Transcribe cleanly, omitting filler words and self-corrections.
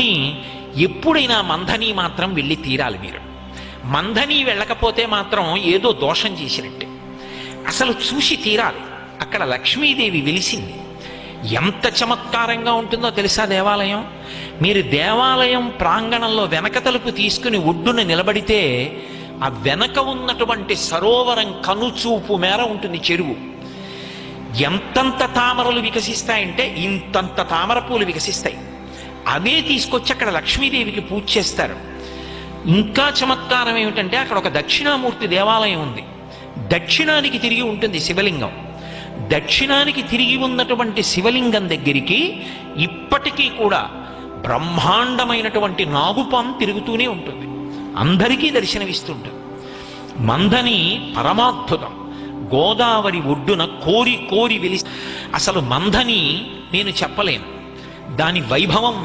కానీ ఎప్పుడైనా మంథని మాత్రం వెళ్ళి తీరాలి మీరు. మంథని వెళ్ళకపోతే మాత్రం ఏదో దోషం చేసినట్టే. అసలు చూసి తీరాలి. అక్కడ లక్ష్మీదేవి వెలిసింది. ఎంత చమత్కారంగా ఉంటుందో తెలుసా దేవాలయం. మీరు దేవాలయం ప్రాంగణంలో వెనక తలుపు తీసుకుని ఒడ్డున నిలబడితే ఆ వెనక ఉన్నటువంటి సరోవరం కనుచూపు మేర ఉంటుంది చెరువు. ఎంతంత తామరలు వికసిస్తాయంటే ఇంతంత తామర పూలు వికసిస్తాయి. అవే తీసుకొచ్చి అక్కడ లక్ష్మీదేవికి పూజ చేస్తారు. ఇంకా చమత్కారం ఏమిటంటే అక్కడ ఒక దక్షిణామూర్తి దేవాలయం ఉంది. దక్షిణానికి తిరిగి ఉంటుంది శివలింగం. దక్షిణానికి తిరిగి ఉన్నటువంటి శివలింగం దగ్గరికి ఇప్పటికీ కూడా బ్రహ్మాండమైనటువంటి నాగుపాం తిరుగుతూనే ఉంటుంది. అందరికీ దర్శనమిస్తుంటుంది. మంథని పరమాద్భుతం. గోదావరి ఒడ్డున కోరి కోరి వెలి. అసలు మంథని నేను చెప్పలేను. దాని వైభవం